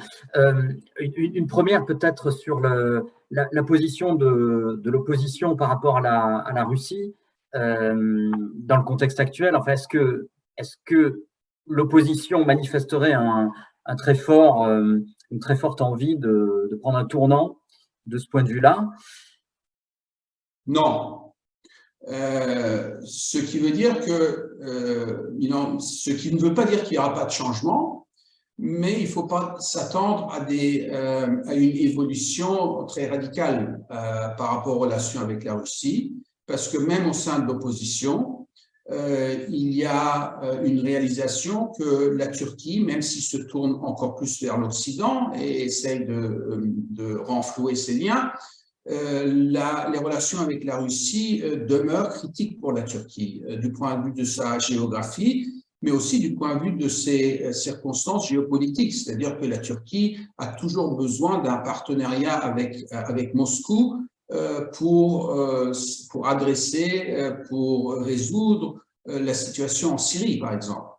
S2: Une première peut-être sur la position de l'opposition par rapport à la Russie dans le contexte actuel. Enfin, est-ce que l'opposition manifesterait une très forte envie de prendre un tournant de ce point de vue-là?
S4: Non. Ce qui veut dire ce qui ne veut pas dire qu'il n'y aura pas de changement, mais il ne faut pas s'attendre à une évolution très radicale par rapport aux relations avec la Russie, parce que même au sein de l'opposition, il y a une réalisation que la Turquie, même s'il se tourne encore plus vers l'Occident et essaye de renflouer ses liens, les relations avec la Russie demeurent critiques pour la Turquie, du point de vue de sa géographie, mais aussi du point de vue de ses circonstances géopolitiques. C'est-à-dire que la Turquie a toujours besoin d'un partenariat avec Moscou pour résoudre la situation en Syrie, par exemple.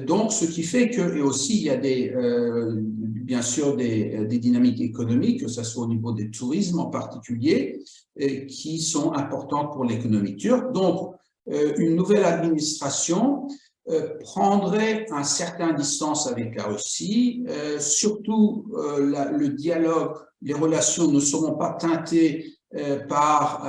S4: Donc, ce qui fait que, et aussi, il y a bien sûr des dynamiques économiques, que ce soit au niveau du tourisme en particulier, qui sont importantes pour l'économie turque. Donc, une nouvelle administration prendrait un certain distance avec la Russie, surtout le dialogue, les relations ne seront pas teintées par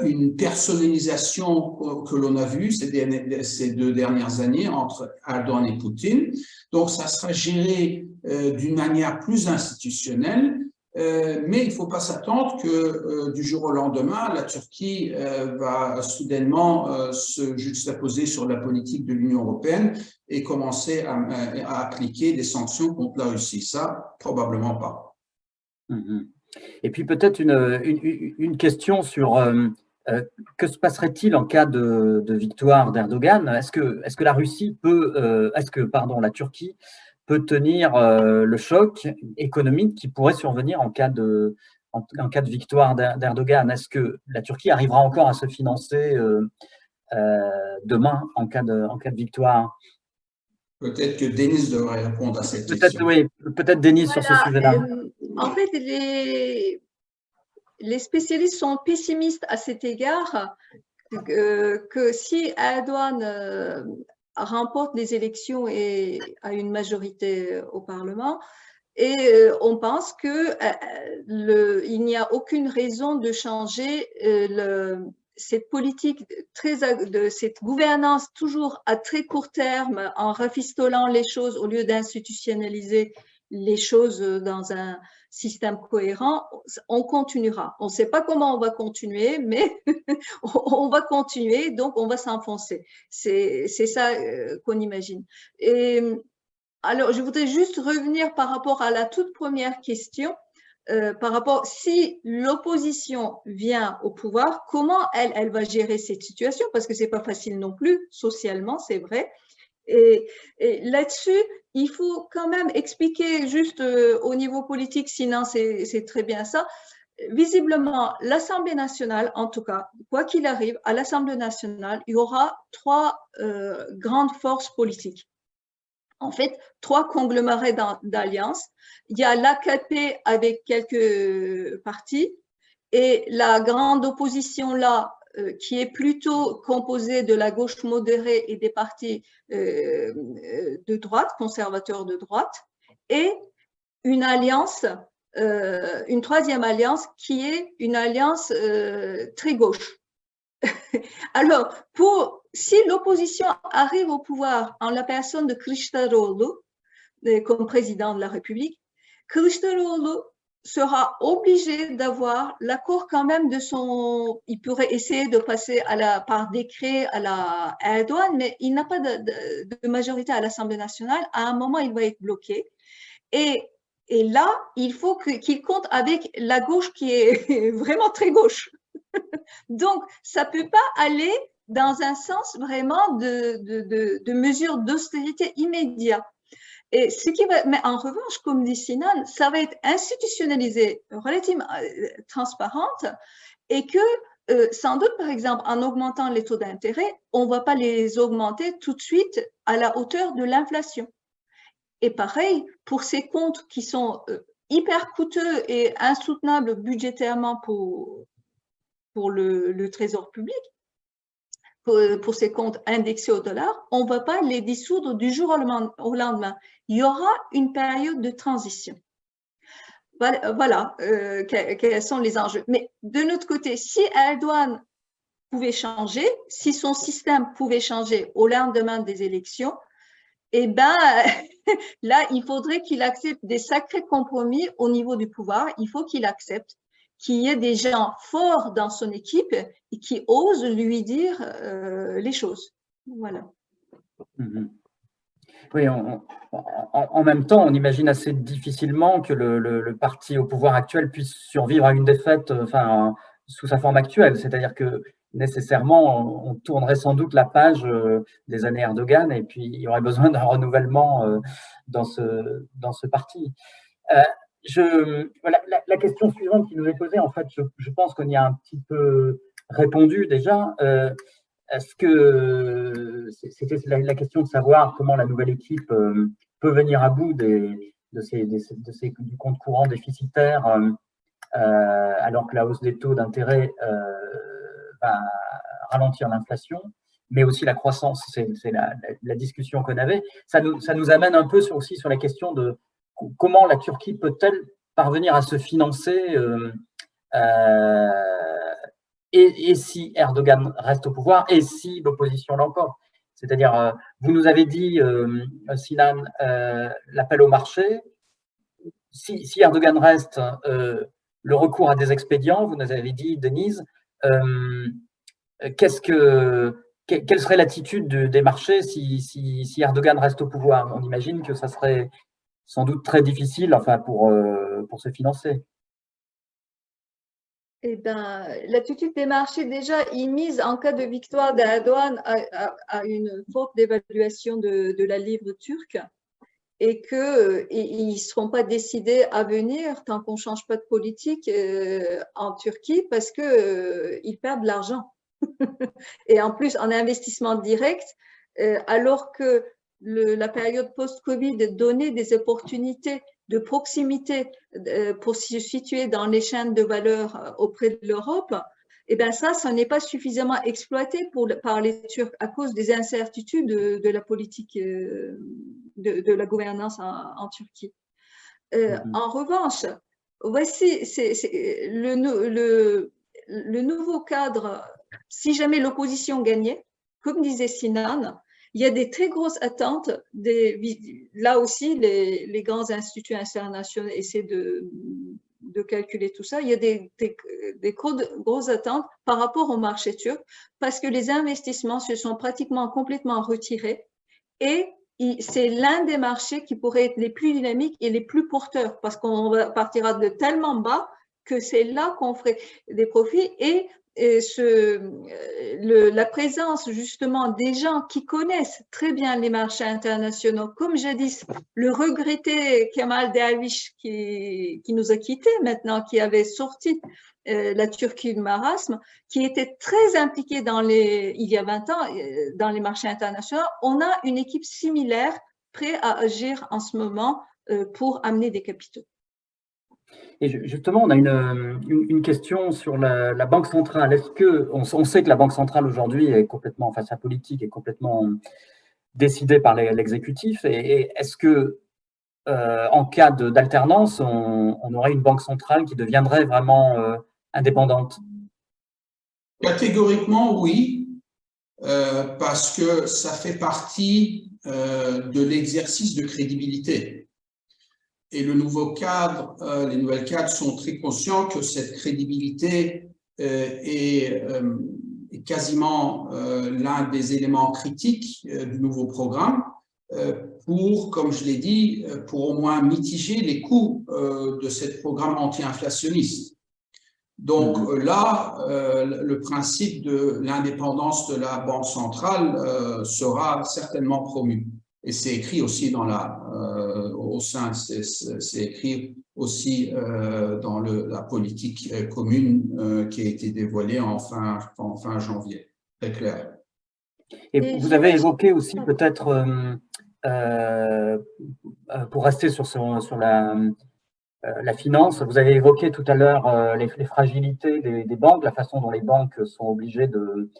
S4: une personnalisation que l'on a vue ces 2 dernières années entre Erdogan et Poutine. Donc, ça sera géré d'une manière plus institutionnelle, mais il ne faut pas s'attendre que du jour au lendemain, la Turquie va soudainement se juxtaposer sur la politique de l'Union européenne et commencer à appliquer des sanctions contre la Russie. Ça, probablement pas.
S2: Et puis peut-être une question sur que se passerait-il en cas de victoire d'Erdogan? Est-ce que la Russie la Turquie peut tenir le choc économique qui pourrait survenir en cas de victoire d'Erdogan? Est-ce que la Turquie arrivera encore à se financer demain en cas de victoire?
S4: Peut-être que Denis devrait répondre à cette question.
S2: Oui, peut-être Denis sur ce sujet-là.
S3: En fait, les spécialistes sont pessimistes à cet égard, que si Erdogan remporte les élections et a une majorité au Parlement, et on pense qu'il n'y a aucune raison de changer cette politique, cette gouvernance toujours à très court terme, en rafistolant les choses au lieu d'institutionnaliser les choses dans un système cohérent. On continuera. On ne sait pas comment on va continuer, mais on va continuer, donc on va s'enfoncer. C'est ça qu'on imagine. Et alors, je voudrais juste revenir par rapport à la toute première question. Par rapport, si l'opposition vient au pouvoir, comment elle va gérer cette situation? Parce que c'est pas facile non plus, socialement, c'est vrai. Et là-dessus, il faut quand même expliquer juste au niveau politique, sinon c'est très bien ça. visiblement, l'Assemblée nationale, en tout cas, quoi qu'il arrive, à l'Assemblée nationale, il y aura trois grandes forces politiques. En fait, trois conglomérats d'alliances. Il y a l'AKP avec quelques partis et la grande opposition là, qui est plutôt composée de la gauche modérée et des partis de droite, conservateurs de droite, et une alliance, une troisième alliance qui est une alliance très gauche. Alors, si l'opposition arrive au pouvoir en la personne de Kılıçdaroğlu comme président de la République, Kılıçdaroğlu sera obligé d'avoir l'accord quand même de son… Il pourrait essayer de passer par décret à la Erdogan, mais il n'a pas de majorité à l'Assemblée nationale. À un moment, il va être bloqué. Et là, il faut qu'il compte avec la gauche qui est vraiment très gauche. Donc, ça ne peut pas aller dans un sens vraiment de mesures d'austérité immédiate. Et ce qui va, mais en revanche, comme dit Sinan, ça va être institutionnalisé, relativement transparente, et que sans doute, par exemple, en augmentant les taux d'intérêt, on ne va pas les augmenter tout de suite à la hauteur de l'inflation. Et pareil, pour ces comptes qui sont hyper coûteux et insoutenables budgétairement pour le trésor public, pour ces comptes indexés au dollar, on ne va pas les dissoudre du jour au lendemain. Il y aura une période de transition. Voilà quels sont les enjeux. Mais de notre côté, si Erdogan pouvait changer, si son système pouvait changer au lendemain des élections, eh bien, là, il faudrait qu'il accepte des sacrés compromis au niveau du pouvoir. Il faut qu'il accepte qu'il y ait des gens forts dans son équipe et qui osent lui dire les choses. Voilà.
S2: Oui, en même temps, on imagine assez difficilement que le parti au pouvoir actuel puisse survivre à une défaite sous sa forme actuelle. C'est-à-dire que nécessairement, on tournerait sans doute la page des années Erdogan et puis il y aurait besoin d'un renouvellement dans ce parti. La question suivante qui nous est posée, en fait, je pense qu'on y a un petit peu répondu déjà. Est-ce que c'était la question de savoir comment la nouvelle équipe peut venir à bout du compte courant déficitaire alors que la hausse des taux d'intérêt va ralentir l'inflation, mais aussi la croissance, c'est la discussion qu'on avait. Ça nous amène un peu aussi sur la question de comment la Turquie peut-elle parvenir à se financer et si Erdogan reste au pouvoir et si l'opposition l'emporte. C'est-à-dire, vous nous avez dit, Sinan, l'appel au marché. Si Erdogan reste, le recours à des expédients, vous nous avez dit, Denise, quelle serait l'attitude des marchés si Erdogan reste au pouvoir? On imagine que ça serait sans doute très difficile pour se financer.
S3: Eh bien, l'attitude des marchés, déjà, ils misent en cas de victoire d'Erdogan à une forte dévaluation de la livre turque et qu'ils ne seront pas décidés à venir tant qu'on ne change pas de politique en Turquie parce qu'ils perdent de l'argent. Et en plus, en investissement direct, alors que la période post-Covid donnait des opportunités de proximité pour se situer dans les chaînes de valeur auprès de l'Europe, eh bien ça n'est pas suffisamment exploité par les Turcs à cause des incertitudes de la politique de la gouvernance en Turquie. En revanche, voici le nouveau cadre. Si jamais l'opposition gagnait, comme disait Sinan, il y a des très grosses attentes. Là aussi, les grands instituts internationaux essaient de calculer tout ça. Il y a des grosses attentes par rapport au marché turc parce que les investissements se sont pratiquement complètement retirés et c'est l'un des marchés qui pourrait être les plus dynamiques et les plus porteurs parce qu'on partira de tellement bas que c'est là qu'on ferait des profits et la présence justement des gens qui connaissent très bien les marchés internationaux, comme jadis le regretté Kemal Dervish qui nous a quittés maintenant, qui avait sorti la Turquie du marasme, qui était très impliqué il y a 20 ans dans les marchés internationaux. On a une équipe similaire prête à agir en ce moment pour amener des capitaux.
S2: Et justement, on a une question sur la Banque centrale. Est-ce que, on sait que la Banque centrale aujourd'hui est complètement, enfin sa politique est complètement décidée par l'exécutif, et est-ce que en cas d'alternance, on aurait une banque centrale qui deviendrait vraiment indépendante?
S4: Catégoriquement, oui, parce que ça fait partie de l'exercice de crédibilité. Et le nouveau cadre, les nouvelles cadres sont très conscients que cette crédibilité est quasiment l'un des éléments critiques du nouveau programme pour, comme je l'ai dit, pour au moins mitiger les coûts de ce programme anti-inflationniste. Donc là, le principe de l'indépendance de la Banque centrale sera certainement promu. Et c'est écrit aussi dans au sein, c'est écrit aussi dans la politique commune qui a été dévoilée en fin janvier, très clair.
S2: Et vous avez évoqué aussi peut-être, pour rester sur la finance, vous avez évoqué tout à l'heure les fragilités des banques, la façon dont les banques sont obligées de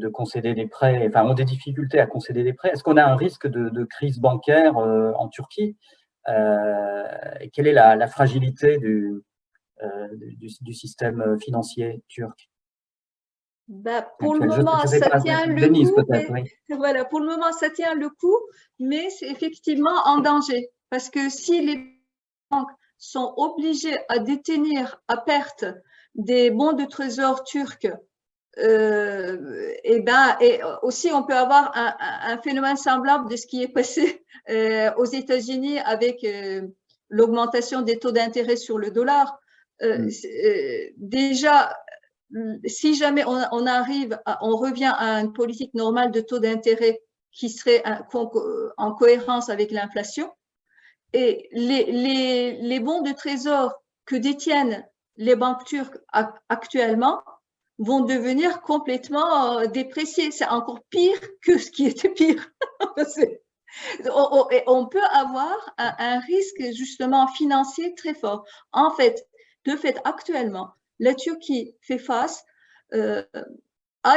S2: concéder des prêts, enfin ont des difficultés à concéder des prêts. Est-ce qu'on a un risque de crise bancaire en Turquie? Quelle est la fragilité du système financier turc?
S3: Pour le moment, ça tient le coup. Voilà, pour le moment, ça tient le coup, mais c'est effectivement en danger. Parce que si les banques sont obligées à détenir à perte des bons de trésor turcs, et aussi on peut avoir un phénomène semblable de ce qui est passé aux États-Unis avec l'augmentation des taux d'intérêt sur le dollar. Déjà, si jamais on revient à une politique normale de taux d'intérêt qui serait en cohérence avec l'inflation, et les bons de trésor que détiennent les banques turques actuellement vont devenir complètement dépréciés. C'est encore pire que ce qui était pire. On peut avoir un risque justement financier très fort. En fait, de fait, actuellement, la Turquie fait face à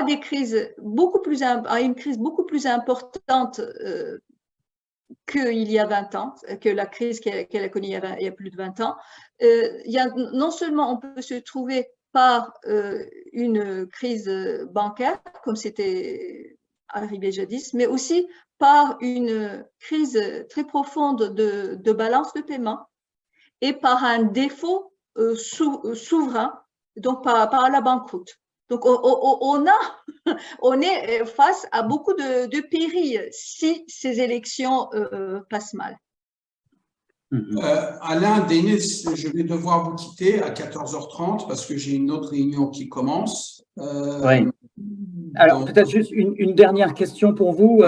S3: une crise beaucoup plus importante qu'il y a 20 ans, que la crise qu'elle a connue il y a plus de 20 ans. Non seulement on peut se trouver par une crise bancaire, comme c'était arrivé jadis, mais aussi par une crise très profonde de balance de paiement et par un défaut souverain, donc par la banqueroute. Donc, on est face à beaucoup de périls si ces élections passent mal.
S4: Alain, Denis, je vais devoir vous quitter à 14h30 parce que j'ai une autre réunion qui commence.
S2: Oui. Alors, peut-être juste une dernière question pour vous.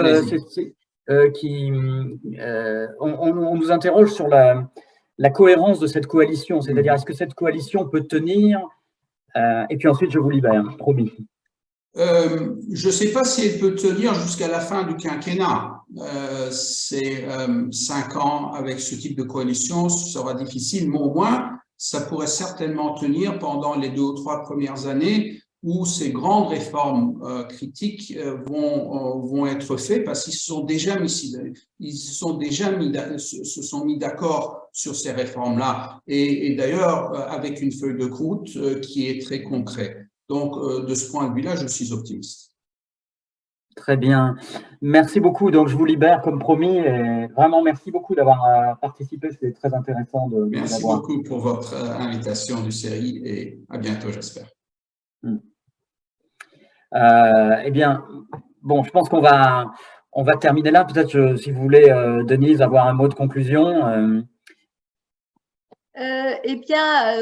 S2: On nous interroge sur la cohérence de cette coalition, c'est-à-dire est-ce que cette coalition peut tenir? Et puis ensuite, je vous libère, promis.
S4: Je ne sais pas si elle peut tenir jusqu'à la fin du quinquennat. C'est 5 ans avec ce type de coalition, ce sera difficile, mais au moins, ça pourrait certainement tenir pendant les 2 ou 3 premières années où ces grandes réformes critiques vont être faites parce qu'ils se sont déjà mis d'accord sur ces réformes-là et d'ailleurs avec une feuille de route qui est très concrète. Donc, de ce point de vue-là, je suis optimiste.
S2: Très bien. Merci beaucoup. Donc, je vous libère comme promis. Et vraiment, merci beaucoup d'avoir participé. C'était très intéressant de
S4: Merci beaucoup pour votre invitation du série et à bientôt, j'espère.
S2: Eh bien, bon, je pense qu'on va terminer là. Peut-être, si vous voulez, Denise, avoir un mot de conclusion.
S3: Eh bien…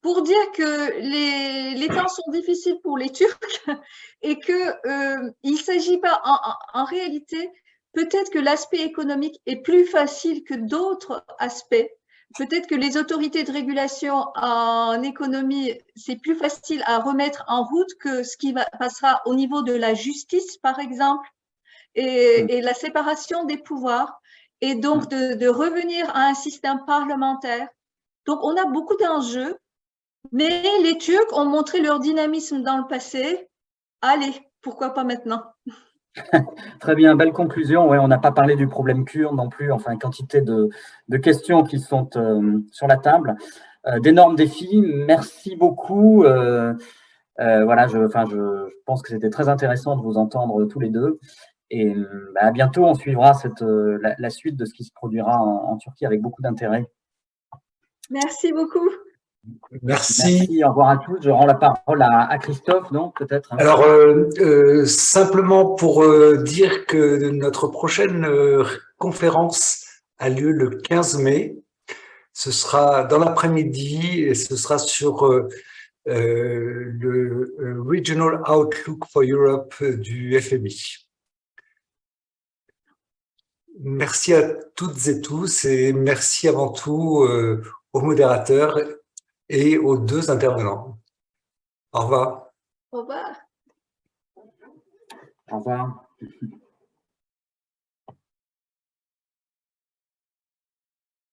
S3: pour dire que les temps sont difficiles pour les Turcs et qu'il ne s'agit pas, en réalité, peut-être que l'aspect économique est plus facile que d'autres aspects. Peut-être que les autorités de régulation en économie, c'est plus facile à remettre en route que ce qui passera au niveau de la justice, par exemple, et la séparation des pouvoirs, et donc de revenir à un système parlementaire. Donc, on a beaucoup d'enjeux, mais les Turcs ont montré leur dynamisme dans le passé. Allez, pourquoi pas maintenant?
S2: Très bien, belle conclusion. Ouais, on n'a pas parlé du problème kurde non plus, enfin, quantité de questions qui sont sur la table. D'énormes défis. Merci beaucoup. Voilà, je pense que c'était très intéressant de vous entendre tous les deux. Et à bientôt, on suivra la suite de ce qui se produira en Turquie avec beaucoup d'intérêt.
S3: Merci beaucoup.
S1: Merci.
S2: Au revoir à tous. Je rends la parole à Christophe, donc peut-être.
S1: Alors, simplement pour dire que notre prochaine conférence a lieu le 15 mai. Ce sera dans l'après-midi et ce sera sur le Regional Outlook for Europe du FMI. Merci à toutes et tous et merci avant tout aux modérateurs et aux deux intervenants. Au revoir.
S3: Au revoir.
S2: Au revoir.